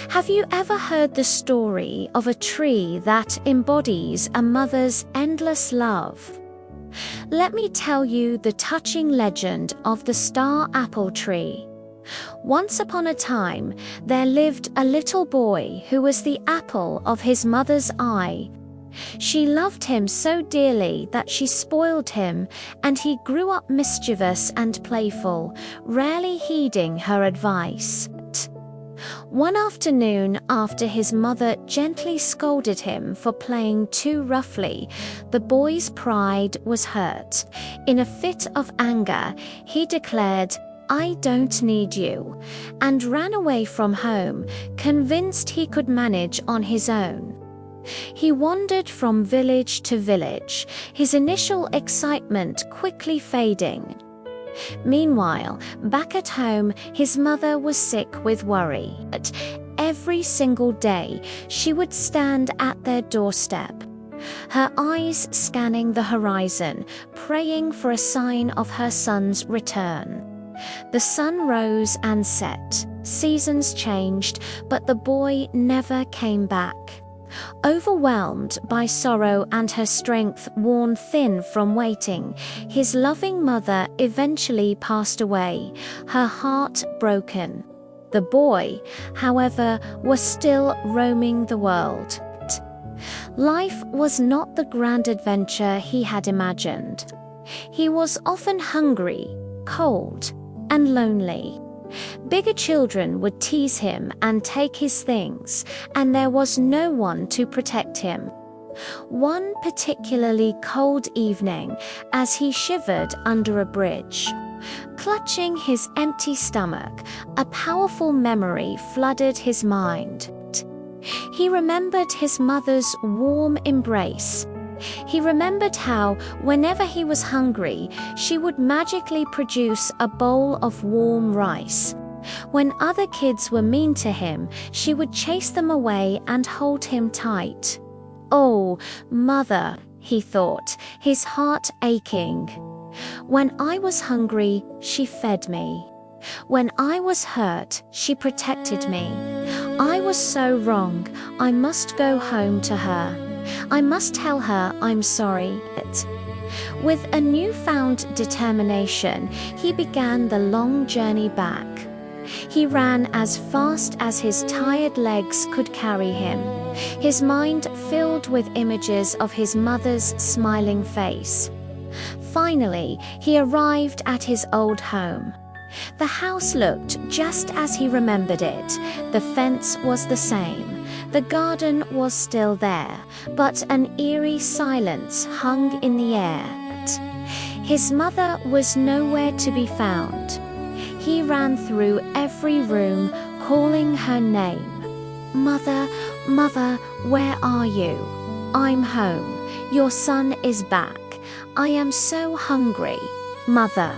Have you ever heard the story of a tree that embodies a mother's endless love? Let me tell you the touching legend of the star apple tree. Once upon a time, there lived a little boy who was the apple of his mother's eye. She loved him so dearly that she spoiled him, and he grew up mischievous and playful, rarely heeding her advice. One afternoon, after his mother gently scolded him for playing too roughly, the boy's pride was hurt. In a fit of anger, he declared, "I don't need you," and ran away from home, convinced he could manage on his own. He wandered from village to village, his initial excitement quickly fading. Meanwhile, back at home, his mother was sick with worry. But every single day, she would stand at their doorstep, her eyes scanning the horizon, praying for a sign of her son's return. The sun rose and set, seasons changed, but the boy never came back. Overwhelmed by sorrow and her strength worn thin from waiting, his loving mother eventually passed away, her heart broken. The boy, however, was still roaming the world. Life was not the grand adventure he had imagined. He was often hungry, cold, and lonely. Bigger children would tease him and take his things, and there was no one to protect him. One particularly cold evening, as he shivered under a bridge, clutching his empty stomach, a powerful memory flooded his mind. He remembered his mother's warm embrace. He remembered how, whenever he was hungry, she would magically produce a bowl of warm rice. When other kids were mean to him, she would chase them away and hold him tight. "Oh, mother," he thought, his heart aching. "When I was hungry, she fed me. When I was hurt, she protected me. I was so wrong, I must go home to her. I must tell her I'm sorry." With a newfound determination, he began the long journey back. He ran as fast as his tired legs could carry him, his mind filled with images of his mother's smiling face. Finally, he arrived at his old home. The house looked just as he remembered it. The fence was the same. The garden was still there, but an eerie silence hung in the air. His mother was nowhere to be found. He ran through every room, calling her name. "Mother, mother, where are you? I'm home. Your son is back. I am so hungry. Mother."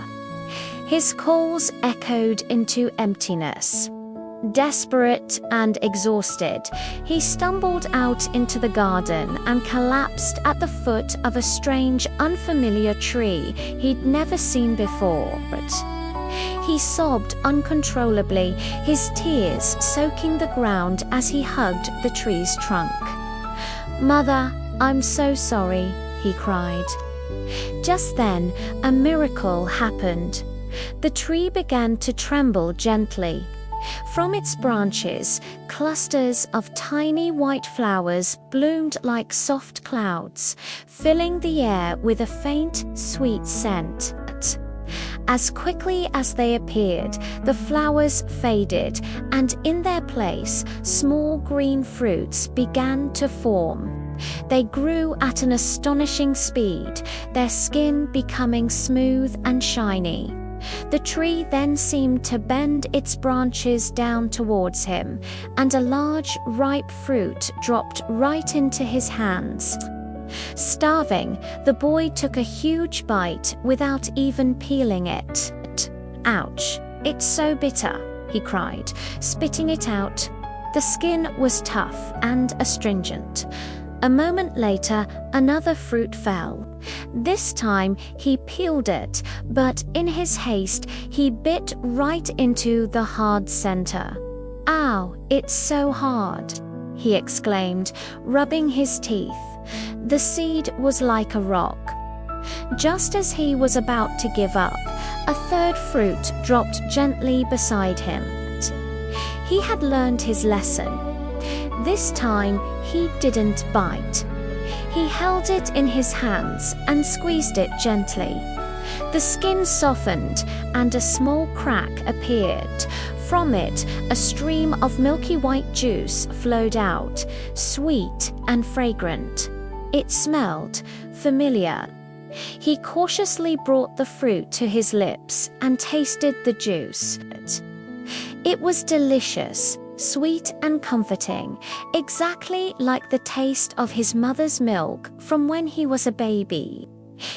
His calls echoed into emptiness. Desperate and exhausted, he stumbled out into the garden and collapsed at the foot of a strange, unfamiliar tree he'd never seen before. He sobbed uncontrollably, his tears soaking the ground as he hugged the tree's trunk. "Mother, I'm so sorry," he cried. Just then, a miracle happened. The tree began to tremble gently. From its branches, clusters of tiny white flowers bloomed like soft clouds, filling the air with a faint, sweet scent. As quickly as they appeared, the flowers faded, and in their place, small green fruits began to form. They grew at an astonishing speed, their skin becoming smooth and shiny. The tree then seemed to bend its branches down towards him, and a large, ripe fruit dropped right into his hands. Starving, the boy took a huge bite without even peeling it. "Ouch, it's so bitter," he cried, spitting it out. The skin was tough and astringent. A moment later, another fruit fell. This time, he peeled it, but in his haste, he bit right into the hard center. "Ow, it's so hard," he exclaimed, rubbing his teeth. The seed was like a rock. Just as he was about to give up, a third fruit dropped gently beside him. He had learned his lesson. This time, he didn't bite. He held it in his hands and squeezed it gently. The skin softened and a small crack appeared. From it, a stream of milky white juice flowed out, sweet and fragrant. It smelled familiar. He cautiously brought the fruit to his lips and tasted the juice. It was delicious, sweet and comforting, exactly like the taste of his mother's milk from when he was a baby.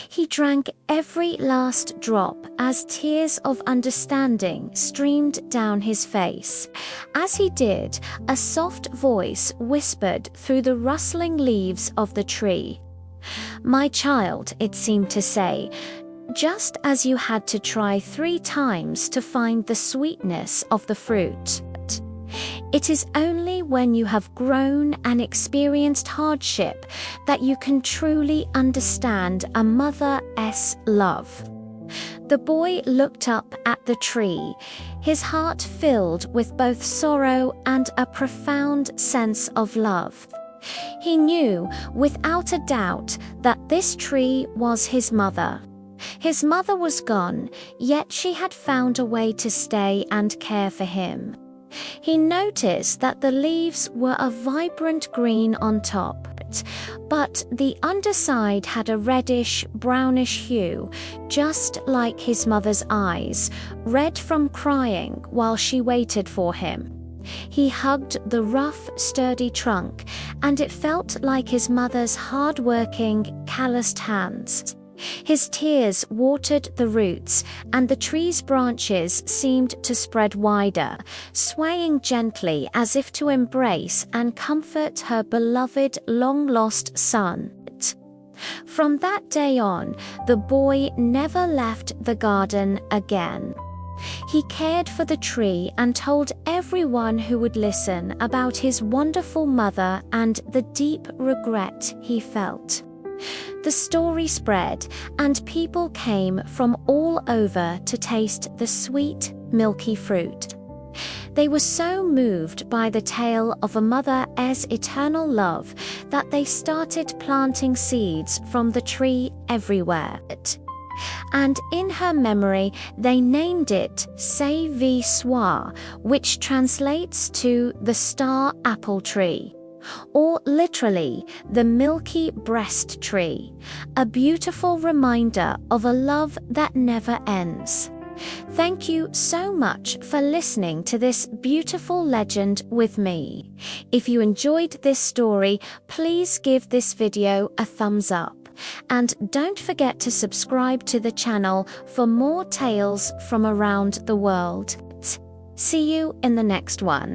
He drank every last drop as tears of understanding streamed down his face. As he did, a soft voice whispered through the rustling leaves of the tree. "My child," it seemed to say, "just as you had to try 3 times to find the sweetness of the fruit, it is only when you have grown and experienced hardship that you can truly understand a mother's love." The boy looked up at the tree, his heart filled with both sorrow and a profound sense of love. He knew, without a doubt, that this tree was his mother. His mother was gone, yet she had found a way to stay and care for him. He noticed that the leaves were a vibrant green on top, but the underside had a reddish-brownish hue, just like his mother's eyes, red from crying while she waited for him. He hugged the rough, sturdy trunk, and it felt like his mother's hard-working, calloused hands. His tears watered the roots, and the tree's branches seemed to spread wider, swaying gently as if to embrace and comfort her beloved, long-lost son. From that day on, the boy never left the garden again. He cared for the tree and told everyone who would listen about his wonderful mother and the deep regret he felt. The story spread, and people came from all over to taste the sweet, milky fruit. They were so moved by the tale of a mother's eternal love that they started planting seeds from the tree everywhere. And in her memory, they named it Save Soir, which translates to the star apple tree, or literally the milky breast tree, a beautiful reminder of a love that never ends. Thank you so much for listening to this beautiful legend with me. If you enjoyed this story, please give this video a thumbs up. And don't forget to subscribe to the channel for more tales from around the world. See you in the next one.